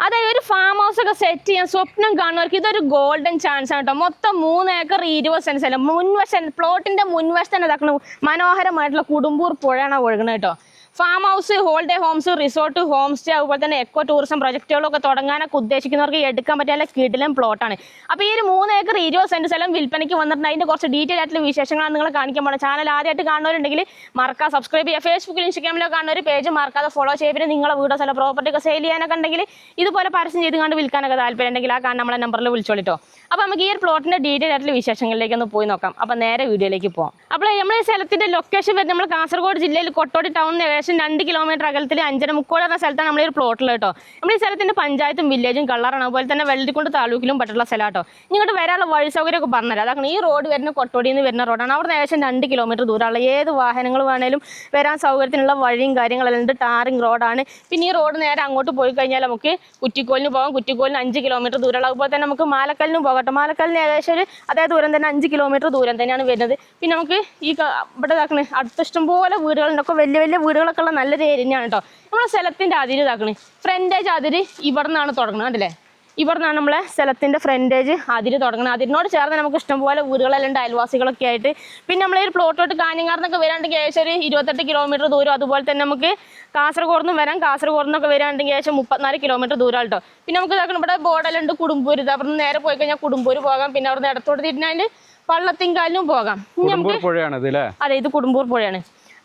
അതായത് ഒരു farm house ഒക്കെ സെറ്റ് ചെയ്യാൻ സ്വപ്നം കാണുന്നവർക്ക് ഇതൊരു ഗോൾഡൻ ചാൻസ് ആണ് കേട്ടോ. മൊത്തം 3 ഏക്കർ 20 സെന്റ് സ്ഥലം. മുൻവശം പ്ലോട്ടിന്റെ മുൻവശത്ത് തന്നെ ഇതാക്കണം മനോഹരമായിട്ടുള്ള കുടുംബൂർ പുഴയാണ് ഒഴുകുന്നത് കേട്ടോ. Farm house, holiday homes, resort, home stay, അതുപോലെ തന്നെ എക്കോ ടൂറിസം പ്രൊജക്റ്റുകളൊക്കെ തുടങ്ങാനൊക്കെ ഉദ്ദേശിക്കുന്നവർക്ക് എടുക്കാൻ പറ്റിയ കിടിലൻ പ്ലോട്ടാണ്. അപ്പോൾ ഈ ഒരു 3 ഏക്കർ 20 സെന്റ് സ്ഥലം വിൽപ്പനയ്ക്ക് വന്നിട്ടുണ്ട്. അതിൻ്റെ കുറച്ച് ഡീറ്റെയിൽ ആയിട്ടുള്ള വിശേഷങ്ങളാണ് നിങ്ങളെ കാണിക്കാൻ പോകുന്നത്. ചാനൽ ആദ്യമായിട്ട് കാണുന്നവരുണ്ടെങ്കിൽ മറക്കാതെ സബ്സ്ക്രൈബ് ചെയ്യുക. ഫേസ്ബുക്കിലും ഇൻസ്റ്റാഗ്രാമിലോ കാണുന്ന ഒരു പേജ് മറക്കാതെ ഫോളോ ചെയ്യുക. പിന്നെ നിങ്ങളെ വീടോ സ്ഥലം പ്രോപ്പർട്ടി ഒക്കെ സെയിൽ ചെയ്യാനൊക്കെ ഉണ്ടെങ്കിൽ ഇതുപോലെ പരസ്യം ചെയ്ത് കണ്ട് വിൽക്കാനൊക്കെ താല്പര്യം ഉണ്ടെങ്കിൽ ആ നമ്മളെ നമ്പറിൽ വിളിച്ചോളിട്ടോ. അപ്പോൾ നമുക്ക് ഈ ഒരു പ്ലോട്ടിൻ്റെ ഡീറ്റെയിൽ ആയിട്ടുള്ള വിശേഷങ്ങളിലേക്ക് ഒന്ന് പോയി നോക്കാം. അപ്പോൾ നേരെ വീഡിയോയിലേക്ക് പോകാം. അപ്പോൾ നമ്മൾ ഈ സ്ഥലത്തിൻ്റെ ലൊക്കേഷൻ വരുന്നത് നമ്മൾ കാസർഗോഡ് ജില്ലയിൽ കൊട്ടോടി ടൗണിന് ഏകദേശം 2 കിലോമീറ്റർ അകലത്തിൽ അഞ്ചരമുക്കോട് എന്ന സ്ഥലത്താണ് നമ്മൾ ഈ ഒരു പ്ലോട്ടിൽ കേട്ടോ. നമ്മൾ ഈ സ്ഥലത്തിൻ്റെ പഞ്ചായത്തും വില്ലേജും കള്ളറാണ്, അതുപോലെ തന്നെ വെള്ളരിക്കുണ്ട് താലൂക്കിലും പെട്ടുള്ള സ്ഥലം കേട്ടോ. ഇങ്ങോട്ട് വരാനുള്ള വഴി സൗകര്യമൊക്കെ പറഞ്ഞുതരാം. അതാണ് ഈ റോഡ് വരുന്ന കൊട്ടോടിയിൽ നിന്ന് വരുന്ന റോഡാണ്. അവിടെ നിന്ന് ഏകദേശം 2 കിലോമീറ്റർ ദൂരമുള്ള ഏത് വാഹനങ്ങൾ വേണേലും വരാൻ സൗകര്യത്തിനുള്ള വഴിയും കാര്യങ്ങളെല്ലാം ഉണ്ട്. ടാറിങ് റോഡാണ്. പിന്നെ ഈ റോഡ് നേരെ അങ്ങോട്ട് പോയി കഴിഞ്ഞാൽ നമുക്ക് കുറ്റിക്കോലിന് പോകാം. കുറ്റിക്കോലിന് 5 കിലോമീറ്റർ ദൂരമുള്ള, അതുപോലെ തന്നെ നമുക്ക് മാലക്കല്ലിനും പോകട്ടെ. മാലക്കല്ലിന് ഏകദേശം ഒരു അതേ ദൂരം തന്നെ 5 കിലോമീറ്റർ ദൂരം തന്നെയാണ് വരുന്നത്. പിന്നെ നമുക്ക് ഈ ഇവിടെ ഇതാക്കണേ അടുത്ത ഇഷ്ടംപോലെ വീടുകളുണ്ടൊക്കെ വലിയ വലിയ വീടുകളൊക്കെ ഉള്ള നല്ലൊരു ഏരിയ തന്നെയാണ് കേട്ടോ. നമ്മളെ സ്ഥലത്തിൻ്റെ അതിര് ഇതാക്കണേ ഫ്രണ്ടേജ് അതിര് ഇവിടെ നിന്നാണ് തുടങ്ങുന്നത് കണ്ടില്ലേ. ഇവിടെ നിന്നാണ് നമ്മളെ സ്ഥലത്തിൻ്റെ ഫ്രണ്ടേജ് അതിര് തുടങ്ങുന്നത്. അതിനോട് ചേർന്ന് നമുക്ക് ഇഷ്ടംപോലെ വീടുകളെല്ലാം ഉണ്ട്, അയൽവാസികളൊക്കെ ആയിട്ട്. പിന്നെ നമ്മൾ ഈ പ്ലോട്ടോട്ട് കാഞ്ഞങ്ങാടുന്നൊക്കെ വരാണ്ടെങ്കിൽ ഏകദേശം ഒരു 28 കിലോമീറ്റർ ദൂരം. അതുപോലെ തന്നെ നമുക്ക് കാസർഗോഡ് നിന്ന് വരാം. കാസർഗോഡ് നിന്നൊക്കെ വരാണ്ടെങ്കിൽ ഏകദേശം 34 കിലോമീറ്റർ ദൂരം കേട്ടോ. പിന്നെ നമുക്ക് ഇതാക്കണം ഇവിടെ ബോർഡെല്ലാം ഉണ്ട് കുടുംബൂർ. ഇത് അവിടെ നിന്ന് നേരെ പോയി കഴിഞ്ഞാൽ കുടുംബൂർ പോകാം. പിന്നെ അവിടെ നിന്ന് ഇടത്തോട്ട് തിരിഞ്ഞാൽ പള്ളത്തിങ്കാലിനും പോകാം. അതെ, ഇത് കുടുംബൂർ പുഴയാണ്.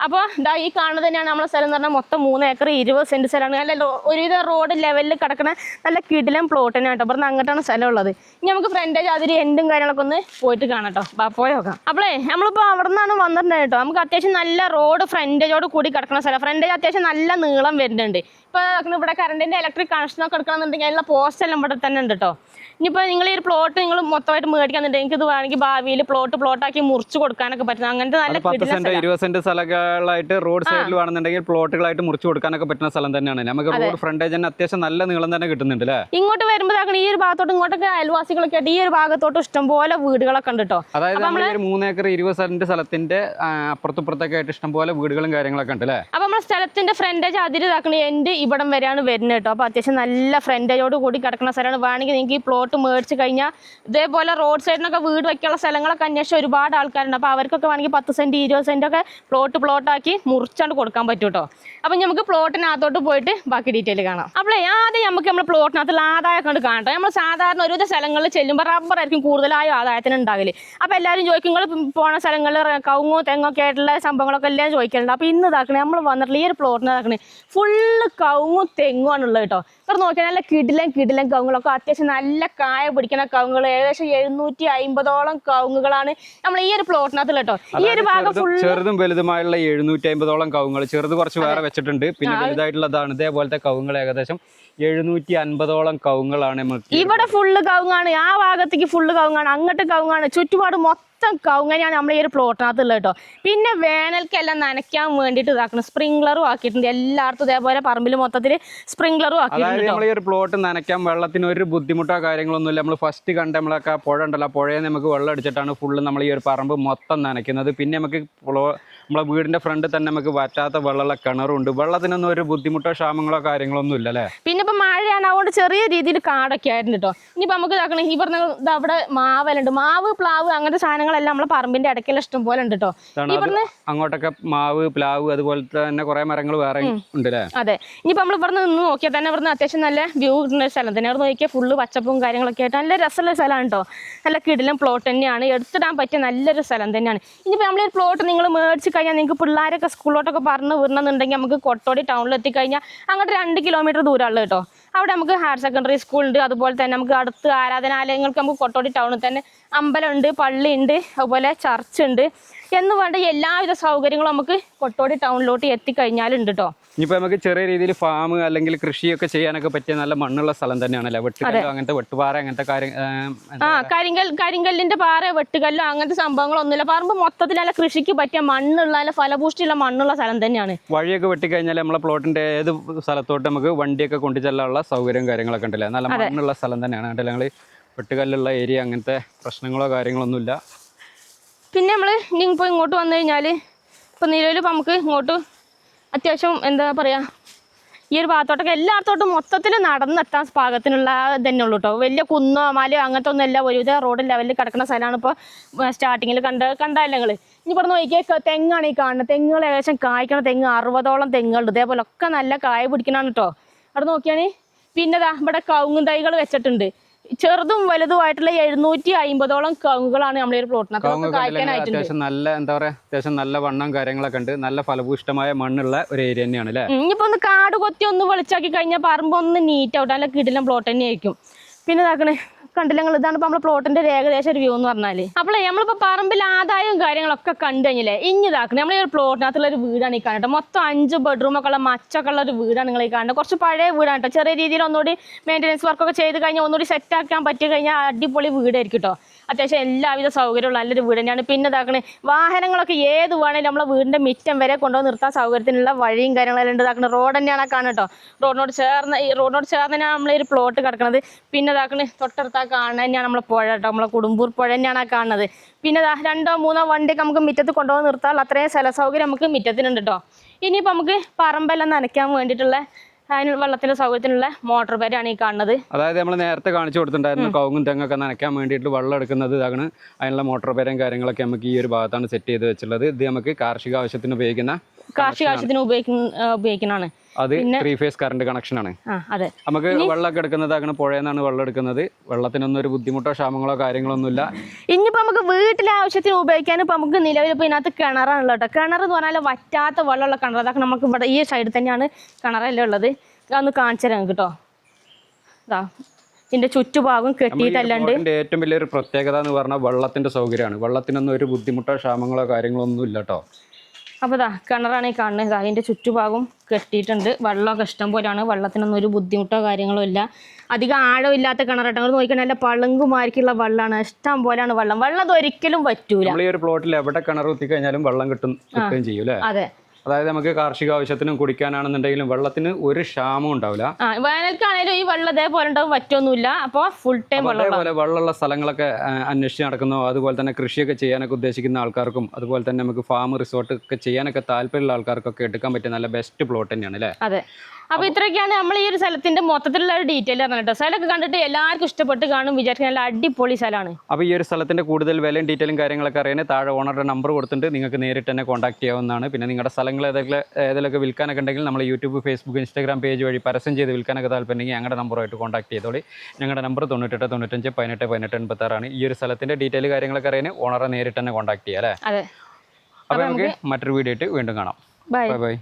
അപ്പോൾ ഇതാ ഈ കാണുന്നത് തന്നെയാണ് നമ്മളെ സ്ഥലം എന്ന് പറഞ്ഞാൽ മൊത്തം 3 ഏക്കർ 20 സെന്റ് സ്ഥലമാണ്. നല്ല ഒരുവിധ റോഡ് ലെവലിൽ കിടക്കുന്ന നല്ല കിടിലൻ പ്ലോട്ട് തന്നെയാണ് കേട്ടോ. ഇവിടുന്ന് അങ്ങോട്ടാണ് സ്ഥലം ഉള്ളത്. ഇനി നമുക്ക് ഫ്രണ്ടേജ് അതിരി എൻഡും കാര്യങ്ങളൊക്കെ ഒന്ന് പോയിട്ട് കാണാം കേട്ടോ. പോയി നോക്കാം. അപ്പോളേ നമ്മളിപ്പോൾ അവിടെ നിന്നാണ് വന്നിട്ടുണ്ടായി കേട്ടോ. നമുക്ക് അത്യാവശ്യം നല്ല റോഡ് ഫ്രണ്ടേജോട് കൂടി കിടക്കുന്ന സ്ഥലം. ഫ്രണ്ടേജ് അത്യാവശ്യം നല്ല നീളം വരുന്നുണ്ട്. ഇപ്പോൾ ഇവിടെ കറണ്ടിൻ്റെ ഇലക്ട്രിക് കണക്ഷനൊക്കെ എടുക്കണമെന്നുണ്ടെങ്കിൽ അതിനുള്ള പോസ്റ്റ് എല്ലാം ഇവിടെ തന്നെ ഉണ്ട് കേട്ടോ. ഇനിയിപ്പോൾ നിങ്ങൾ ഈ ഒരു പ്ലോട്ട് നിങ്ങൾ മൊത്തമായിട്ട് മേടിക്കാന്നുണ്ടെങ്കിൽ ഇത് വേണമെങ്കിൽ ഭാവിയിൽ പ്ലോട്ടാക്കി മുറിച്ച് കൊടുക്കാനൊക്കെ പറ്റുന്ന അങ്ങനത്തെ നല്ല 20 സെന്റ് സ്ഥലങ്ങളായിട്ട് റോഡ് സൈഡിൽ വേണമെന്നുണ്ടെങ്കിൽ പ്ലോട്ടുകളായിട്ട് മുറിച്ച് കൊടുക്കാനൊക്കെ പറ്റുന്ന സ്ഥലം തന്നെയാണ്. നമുക്ക് റോഡ് ഫ്രണ്ടേജ് തന്നെ അത്യാവശ്യം നല്ല നീളം തന്നെ കിട്ടുന്നുണ്ട് അല്ലേ. ഇങ്ങോട്ട് വരുമ്പോഴാണ് ഈ ഒരു ഭാഗത്തോട്ട് ഇങ്ങോട്ടൊക്കെ അയൽവാസികളൊക്കെ ആയിട്ട് ഈ ഒരു ഭാഗത്തോട്ട് ഇഷ്ടംപോലെ വീടുകളൊക്കെ ഉണ്ട് കേട്ടോ. അതായത് 3 ഏക്കർ 20 സെന്റ് സ്ഥലത്തിന്റെ അപ്പുറത്തുപ്പുറത്തൊക്കെ ആയിട്ട് ഇഷ്ടംപോലെ വീടുകളും കാര്യങ്ങളൊക്കെ ഉണ്ട് അല്ലേ. അപ്പൊ നമ്മുടെ സ്ഥലത്തിന്റെ ഫ്രണ്ടേജ് അതിര് ഇതാക്കണ എൻഡ് ഇവിടം വരെയാണ് വരുന്നത് കേട്ടോ. അപ്പൊ അത്യാവശ്യം നല്ല ഫ്രണ്ടേജോട് കൂടി കിടക്കുന്ന സ്ഥലമാണ്. വേണമെങ്കിൽ നിങ്ങൾക്ക് ഈ പ്ലോട്ട് മേടിച്ച് കഴിഞ്ഞാൽ ഇതേപോലെ റോഡ് സൈഡിനൊക്കെ വീട് വയ്ക്കാനുള്ള സ്ഥലങ്ങളൊക്കെ അന്വേഷിച്ച് ഒരുപാട് ആൾക്കാരുണ്ട്. അപ്പോൾ അവർക്കൊക്കെ വേണമെങ്കിൽ 10 സെന്റ് 20 സെന്റ് ഒക്കെ പ്ലോട്ടാക്കി മുറിച്ചാണ്ട് കൊടുക്കാൻ പറ്റും കേട്ടോ. അപ്പം നമുക്ക് പ്ലോട്ടിനകത്തോട്ട് പോയിട്ട് ബാക്കി ഡീറ്റെയിൽ കാണാം. അപ്പോൾ ആദ്യം നമുക്ക് നമ്മൾ പ്ലോട്ടിനകത്തുള്ള ആദായം കൊണ്ട് കാണട്ടെ. നമ്മൾ സാധാരണ ഒരുവിധ സ്ഥലങ്ങളിൽ ചെല്ലുമ്പോൾ റബ്ബറായിരിക്കും കൂടുതലായും ആദായത്തിന് ഉണ്ടാകല്. അപ്പോൾ എല്ലാവരും ചോദിക്കും നിങ്ങൾ പോണ സ്ഥലങ്ങളിൽ കവുങ്ങോ തെങ്ങൊക്കെ ആയിട്ടുള്ള സംഭവങ്ങളൊക്കെ എല്ലാം ചോദിക്കലുണ്ട്. അപ്പോൾ ഇന്ന് ഇതാക്കണേ നമ്മൾ വന്നിട്ടുള്ള ഈ ഒരു പ്ലോട്ടിന് ഇതാക്കണേ ഫുള്ള് കവുങ്ങും തെങ്ങും ആണുള്ളത് കേട്ടോ. ഇവിടെ നോക്കിയാൽ നല്ല കിടിലൻ കവുങ്ങുകളൊക്കെ അത്യാവശ്യം നല്ല കായ പിടിക്കുന്ന കവുങ്ങുകൾ ഏകദേശം 750ഓളം കവുങ്ങുകളാണ് നമ്മൾ ഈ ഒരു പ്ലോട്ടിനകത്ത് കേട്ടോ. ഈ ഒരു ഭാഗം ചെറുതും വലുതുമായുള്ള 750ഓളം കവുങ്ങുകൾ, ചെറുത് കുറച്ച് വേറെ വെച്ചിട്ടുണ്ട്. പിന്നെ വലുതായിട്ടുള്ളതാണ് ഇതേപോലത്തെ കവുങ്ങുകൾ ഏകദേശം 750ഓളം കവുങ്ങുകളാണ്. ഇവിടെ ഫുള്ള് കവുങ്ങാണ്, ആ ഭാഗത്തേക്ക് ഫുള്ള് കവുങ്ങാണ്, അങ്ങോട്ട് കവുങ്ങാണ്, ചുറ്റുപാട് മൊത്തം കവുങ്ങനെയാണ് നമ്മൾ ഈ ഒരു പ്ലോട്ടിനകത്തുള്ളത് കേട്ടോ. പിന്നെ വേനൽക്കെല്ലാം നനയ്ക്കാൻ വേണ്ടിയിട്ട് ഇതാക്കണം സ്പ്രിംഗ്ലറും ആക്കിയിട്ടുണ്ട്. എല്ലായിടത്തും ഇതേപോലെ പറമ്പിൽ മൊത്തത്തിൽ സ്പ്രിംഗ്ലറും ആക്കിയിട്ടുണ്ട്. നമ്മൾ ഈ ഒരു പ്ലോട്ട് നനയ്ക്കാൻ വെള്ളത്തിന് ഒരു ബുദ്ധിമുട്ടോ കാര്യങ്ങളൊന്നുമില്ല. നമ്മൾ ഫസ്റ്റ് കണ്ട നമ്മളൊക്കെ പുഴ ഉണ്ടല്ലോ, പുഴയിൽ നമുക്ക് വെള്ളം അടിച്ചിട്ടാണ് ഫുള്ള് നമ്മൾ ഈ ഒരു പറമ്പ് മൊത്തം നനയ്ക്കുന്നത്. പിന്നെ നമുക്ക് നമ്മളെ വീടിന്റെ ഫ്രണ്ടിൽ തന്നെ നമുക്ക് വറ്റാത്ത വെള്ളമുള്ള കിണറുണ്ട്. വെള്ളത്തിനൊന്നും ഒരു ബുദ്ധിമുട്ടോ ക്ഷാമങ്ങളോ കാര്യങ്ങളൊന്നും ഇല്ല അല്ലേ. പിന്നെ ഇപ്പം മഴയാണ്, അതുകൊണ്ട് ചെറിയ രീതിയിൽ കാടൊക്കെ ആയിരുന്നു കേട്ടോ. ഇനിയിപ്പോൾ നമുക്ക് ഇതാക്കണം ഈ പറഞ്ഞ അവിടെ മാവലുണ്ട്, മാവ് പ്ലാവ് അങ്ങനത്തെ സാധനങ്ങളെല്ലാം നമ്മളെ പറമ്പിന്റെ ഇടയ്ക്കെല്ലാം ഇഷ്ടം പോലെ ഉണ്ട് കേട്ടോ. അങ്ങോട്ടൊക്കെ മാവ് പ്ലാവ് അതുപോലെ തന്നെ കുറെ മരങ്ങൾ വേറെ ഉണ്ട് അല്ലേ. അതെ, ഇനിയിപ്പോൾ നമ്മൾ ഇവിടെ നിന്ന് നോക്കിയാൽ തന്നെ ഇവിടുന്ന് അത്യാവശ്യം നല്ല വ്യൂ കിട്ടുന്ന ഒരു സ്ഥലം തന്നെ. അവിടെ നോക്കിയാൽ ഫുള്ള് പച്ചപ്പും കാര്യങ്ങളൊക്കെ ആയിട്ട് നല്ല രസമുള്ള സ്ഥലമാണ് കേട്ടോ. നല്ല കിടിലൻ പ്ലോട്ട് തന്നെയാണ്, എടുത്തിടാൻ പറ്റിയ നല്ലൊരു സ്ഥലം തന്നെയാണ്. ഇനിയിപ്പോൾ നമ്മൾ ഈ പ്ലോട്ട് നിങ്ങൾ മേടിച്ച് കഴിഞ്ഞാൽ നിങ്ങൾക്ക് പിള്ളേരൊക്കെ സ്കൂളിലോട്ടൊക്കെ പറഞ്ഞ് വിടണമെന്നുണ്ടെങ്കിൽ നമുക്ക് കൊട്ടോടി ടൗണിൽ എത്തിക്കഴിഞ്ഞാൽ അങ്ങോട്ട് 2 കിലോമീറ്റർ ദൂരമുള്ളത് കേട്ടോ. അവിടെ നമുക്ക് ഹയർ സെക്കൻഡറി സ്കൂൾ ഉണ്ട്. അതുപോലെ തന്നെ നമുക്ക് അടുത്ത് ആരാധനാലയങ്ങൾക്ക് നമുക്ക് കൊട്ടോടി ടൗണിൽ തന്നെ അമ്പലമുണ്ട്, പള്ളിയുണ്ട്, അതുപോലെ ചർച്ച് ഉണ്ട് എന്ന് വേണ്ട എല്ലാവിധ സൗകര്യങ്ങളും നമുക്ക് കൊട്ടോടി ടൗണിലോട്ട് എത്തിക്കഴിഞ്ഞാലുണ്ട് കേട്ടോ. ഇനിയിപ്പോൾ നമുക്ക് ചെറിയ രീതിയിൽ ഫാം അല്ലെങ്കിൽ കൃഷിയൊക്കെ ചെയ്യാനൊക്കെ പറ്റിയ നല്ല മണ്ണുള്ള സ്ഥലം തന്നെയാണല്ലേ. വെട്ടുകല്ലോ അങ്ങനത്തെ വെട്ടുപാറ അങ്ങനത്തെ കരിങ്കല്ലിന്റെ പാറ വെട്ടുകല്ലോ അങ്ങനത്തെ സംഭവങ്ങളൊന്നുമില്ല. പറമ്പ് മൊത്തത്തിൽ നല്ല കൃഷിക്ക് പറ്റിയ മണ്ണുള്ള നല്ല ഫലപുഷ്ടിയുള്ള മണ്ണുള്ള സ്ഥലം തന്നെയാണ്. വഴിയൊക്കെ വെട്ടിക്കഴിഞ്ഞാൽ നമ്മളെ പ്ലോട്ടിന്റെ ഏത് സ്ഥലത്തോട്ട് നമുക്ക് വണ്ടിയൊക്കെ കൊണ്ടുചെല്ലാനുള്ള സൗകര്യം കാര്യങ്ങളൊക്കെ ഉണ്ടല്ലേ. നല്ല മണ്ണുള്ള സ്ഥലം തന്നെയാണ് കേട്ടല്ലേ. ഞങ്ങൾ വെട്ടുകല്ലുള്ള ഏരിയ അങ്ങനത്തെ പ്രശ്നങ്ങളോ കാര്യങ്ങളൊന്നുമില്ല. പിന്നെ നമ്മൾ ഇനി ഇപ്പോൾ ഇങ്ങോട്ട് വന്നു കഴിഞ്ഞാൽ ഇപ്പോൾ നിലവിൽ നമുക്ക് ഇങ്ങോട്ട് അത്യാവശ്യം എന്താ പറയുക ഈ ഒരു ഭാഗത്തോട്ടൊക്കെ എല്ലായിടത്തോട്ടും മൊത്തത്തിൽ നടന്നെത്താൻ പാകത്തിനുള്ള തന്നെ ഉള്ളൂ കേട്ടോ. വലിയ കുന്നോ മലയോ അങ്ങനത്തെ ഒന്നും അല്ല, ഒരുവിധ റോഡ് ലെവലിൽ കിടക്കുന്ന സ്ഥലമാണ്. ഇപ്പോൾ സ്റ്റാർട്ടിങ്ങിൽ കണ്ടല്ലേ നിങ്ങൾ. ഇനി ഇവിടെ നോക്കിയാൽ തെങ്ങാണ് ഈ കാണുന്നത്. തെങ്ങുകൾ ഏകദേശം കായ്ക്കണ തെങ്ങ് 60ഓളം തെങ്ങുകളുണ്ട്. ഇതേപോലെ ഒക്കെ നല്ല കായ പിടിക്കണതാണ് കേട്ടോ. അവിടെ നോക്കിയാണ്. പിന്നെ ഇവിടെ കവുങ്ങും തൈകൾ വെച്ചിട്ടുണ്ട്. ചെറുതും വലുതുമായിട്ടുള്ള 750ഓളം കവുങ്ങുകളാണ് നമ്മളെ ഒരു പ്ലോട്ടിനകത്ത് കായ്ക്കാനായിട്ടുണ്ട്. അത്യാവശ്യം നല്ല എന്താ പറയാ, അത്യാവശ്യം നല്ല വണ്ണം കാര്യങ്ങളൊക്കെ ഉണ്ട്. നല്ല ഫലഭൂഷ്ടമായ മണ്ണുള്ള ഒരു ഏരിയ തന്നെയാണ് അല്ലേ. ഇനിയിപ്പോ ഒന്ന് കാട് കൊത്തി ഒന്ന് വെളിച്ചാക്കി കഴിഞ്ഞാൽ പറമ്പ് ഒന്ന് നീറ്റ് ആവട്ടെ, നല്ല കിടിലം പ്ലോട്ട് തന്നെ ആയിരിക്കും. പിന്നെ ഇതാക്കണേ, കണ്ടില്ല നിങ്ങൾ, ഇതാണ് ഇപ്പൊ നമ്മുടെ പ്ലോട്ടിന്റെ ഒരു ഏകദേശം ഒരു വ്യൂ എന്ന് പറഞ്ഞാല്. അപ്പോൾ നമ്മളിപ്പോ പറമ്പിൽ ആദായവും കാര്യങ്ങളൊക്കെ കണ്ടു കഴിഞ്ഞില്ലേ, ഇനി ഇതാക്കണേ നമ്മളെ ഒരു പ്ലോട്ടിനകത്തുള്ള ഒരു വീടാണ് ഈ കാണട്ടെ. മൊത്തം 5 ബെഡ്റൂം ഒക്കെ ഉള്ള മച്ചൊക്കെ ഉള്ള ഒരു വീടാണ് നിങ്ങൾ ഈ കാണുന്നത്. കുറച്ച് പഴയ വീടാണ് കേട്ടോ. ചെറിയ രീതിയിൽ ഒന്നുകൂടി മെയിൻ്റെനൻസ് വർക്കൊക്കെ ചെയ്ത് കഴിഞ്ഞാൽ ഒന്നുകൂടി സെറ്റ് ആക്കാൻ പറ്റി കഴിഞ്ഞാൽ അടിപൊളി വീടായിരിക്കും കേട്ടോ. അത്യാവശ്യം എല്ലാവിധ സൗകര്യമുള്ള നല്ലൊരു വീട് തന്നെയാണ്. പിന്നെ ഇതാക്കണേ, വാഹനങ്ങളൊക്കെ ഏത് വേണേലും നമ്മളെ വീടിന്റെ മിറ്റം വരെ കൊണ്ടുവന്ന് നിർത്താൻ സൗകര്യത്തിനുള്ള വഴിയും കാര്യങ്ങളെല്ലാം ഉണ്ട്. ഇതാക്കണേ, റോഡ് തന്നെയാണ് കാണുക കേട്ടോ. റോഡിനോട് ചേർന്ന് തന്നെയാണ് നമ്മളെ ഒരു പ്ലോട്ട് കിടക്കുന്നത്. പിന്നെ ഇതാക്കണേ, തൊട്ടടുത്താ കാണുന്നത് തന്നെയാണ് നമ്മളെ പുഴ കേട്ടോ. നമ്മളെ കുടുംബൂർ പുഴ തന്നെയാണ് കാണുന്നത്. പിന്നെ 2 3 വണ്ടിയൊക്കെ നമുക്ക് മിറ്റത്ത് കൊണ്ടുപോകാൻ നിർത്താനുള്ള അത്രയും സ്ഥല സൗകര്യം നമുക്ക് മിറ്റത്തിനുണ്ട് കേട്ടോ. ഇനിയിപ്പോൾ നമുക്ക് പറമ്പെല്ലാം നനയ്ക്കാൻ വേണ്ടിയിട്ടുള്ള അതിന് വെള്ളത്തിന്റെ സൗകര്യത്തിനുള്ള മോട്ടോർ പേരാണ് ഈ കാണുന്നത്. അതായത് നമ്മൾ നേരത്തെ കാണിച്ചു കൊടുത്തിട്ടുണ്ടായിരുന്നു കവുങ്ങും തെങ്ങൊക്കെ നനയ്ക്കാൻ വേണ്ടിയിട്ട് വെള്ളം എടുക്കുന്നത് ഇതാണ്. അതിനുള്ള മോട്ടോർ പേരും കാര്യങ്ങളൊക്കെ നമുക്ക് ഈ ഒരു ഭാഗത്താണ് സെറ്റ് ചെയ്ത് വെച്ചുള്ളത്. ഇത് നമുക്ക് കാർഷിക ആവശ്യത്തിന് ഉപയോഗിക്കുന്നതാണ്. അത് 3 ഫേസ് കറണ്ട് കണക്ഷൻ ആണ്. അതെ, നമുക്ക് വെള്ളമൊക്കെ എടുക്കുന്നത് അങ്ങനെ പുഴയെന്നാണ് വെള്ളം എടുക്കുന്നത്. വെള്ളത്തിനൊന്നും ഒരു ബുദ്ധിമുട്ടോ ക്ഷാമങ്ങളോ കാര്യങ്ങളൊന്നുമില്ല. ഇനിയിപ്പോ നമുക്ക് വീട്ടിലെ ആവശ്യത്തിന് ഉപയോഗിക്കാൻ ഇപ്പൊ നമുക്ക് നിലവിൽ ഇപ്പൊ ഇതിനകത്ത് കിണറാണല്ലോ കേട്ടോ. കിണർ എന്ന് പറഞ്ഞാൽ വറ്റാത്ത വെള്ളമുള്ള കിണർ. അതൊക്കെ നമുക്ക് ഇവിടെ ഈ സൈഡിൽ തന്നെയാണ് കിണറെല്ലാം ഉള്ളത്. അതൊന്ന് കാണിച്ചു തരാം കേട്ടോ. ഇതാ ഇതിന്റെ ചുറ്റുഭാഗം കെട്ടിയിട്ടല്ലാണ്ട്. ഏറ്റവും വലിയൊരു പ്രത്യേകത എന്ന് പറഞ്ഞാൽ വെള്ളത്തിന്റെ സൗകര്യമാണ്. വെള്ളത്തിനൊന്നും ഒരു ബുദ്ധിമുട്ടോ ക്ഷാമങ്ങളോ കാര്യങ്ങളൊന്നും ഇല്ല കേട്ടോ. അപ്പോൾ ഇതാ കിണറാണ് ഈ കാണുന്നത്. അതിൻ്റെ ചുറ്റുഭാഗം കെട്ടിയിട്ടുണ്ട്. വെള്ളമൊക്കെ ഇഷ്ടം പോലെയാണ്. വെള്ളത്തിനൊന്നും ഒരു ബുദ്ധിമുട്ടോ കാര്യങ്ങളോ ഇല്ല. അധികം ആഴമില്ലാത്ത കിണറായിട്ട് നിങ്ങൾ നോക്കിയാൽ നല്ല പളുങ്കുമാരിക്കുള്ള വെള്ളമാണ്. ഇഷ്ടം പോലെയാണ് വെള്ളം. വെള്ളം അത് ഒരിക്കലും പറ്റൂല. നമ്മൾ ഈ ഒരു പ്ലോട്ടിൽ എവിടെ കിണർ കുത്തി കഴിഞ്ഞാലും വെള്ളം കിട്ടുകയും ചെയ്യും അല്ലേ. അതെ, അതായത് നമുക്ക് കാർഷിക ആവശ്യത്തിനും കുടിക്കാനാണെന്നുണ്ടെങ്കിലും വെള്ളത്തിന് ഒരു ക്ഷാമം ഉണ്ടാവില്ല. വേനൽക്കാണേലും ഈ വെള്ളം ഇതേപോലെ ഉണ്ടാവും, പറ്റൊന്നുമില്ല. അപ്പോൾ ഫുൾ ടൈം അതേപോലെ വെള്ളമുള്ള സ്ഥലങ്ങളൊക്കെ അന്വേഷിച്ച് നടക്കുന്നു. അതുപോലെ തന്നെ കൃഷിയൊക്കെ ചെയ്യാനൊക്കെ ഉദ്ദേശിക്കുന്ന ആൾക്കാർക്കും അതുപോലെ തന്നെ നമുക്ക് ഫാം റിസോർട്ട് ഒക്കെ ചെയ്യാനൊക്കെ താല്പര്യമുള്ള ആൾക്കാർക്കൊക്കെ എടുക്കാൻ പറ്റിയ നല്ല ബെസ്റ്റ് പ്ലോട്ട് തന്നെയാണ് അല്ലേ. അതെ, അപ്പോൾ ഇത്രയൊക്കെയാണ് നമ്മൾ ഈ ഒരു സ്ഥലത്തിന്റെ മൊത്തത്തിലുള്ള ഒരു ഡീറ്റെയിൽ പറഞ്ഞിട്ട്. സ്ഥലമൊക്കെ കണ്ടിട്ട് എല്ലാവർക്കും ഇഷ്ടപ്പെട്ട് കാണും, വിചാരിക്കുന്ന നല്ല അടിപൊളി സ്ഥലമാണ്. അപ്പോൾ ഈ ഒരു സ്ഥലത്തിന്റെ കൂടുതൽ വിലയും ഡീറ്റെയിലും കാര്യങ്ങളൊക്കെ അറിയാൻ താഴെ ഓണറുടെ നമ്പർ കൊടുത്തിട്ട് നിങ്ങൾക്ക് നേരിട്ട് തന്നെ കോൺടാക്ട് ചെയ്യാവുന്നതാണ്. പിന്നെ നിങ്ങളുടെ സ്ഥലങ്ങൾ ഏതെങ്കിലുമൊക്കെ വിൽക്കാനൊക്കെ ഉണ്ടെങ്കിൽ നമ്മൾ യൂട്യൂബ്, ഫേസ്ബുക്ക്, ഇൻസ്റ്റാഗ്രാം പേജ് വഴി പരസ്യം ചെയ്ത് വിൽക്കാനൊക്കെ താല്പര്യമെങ്കിൽ ഞങ്ങളുടെ നമ്പറുമായിട്ട് കോൺടാക്ട് ചെയ്തോളി. ഞങ്ങളുടെ നമ്പർ 98 95 18 18 86 ഈ ഒരു സ്ഥലത്തിന്റെ ഡീറ്റെയിൽ കാര്യങ്ങളൊക്കെ അറിയാൻ ഓണറെ നേരിട്ട് തന്നെ കോൺടാക്ട് ചെയ്യാം അല്ലേ. അതെ, അപ്പോൾ നമുക്ക് മറ്റൊരു വീഡിയോ ആയിട്ട് വീണ്ടും കാണാം. Bye bye.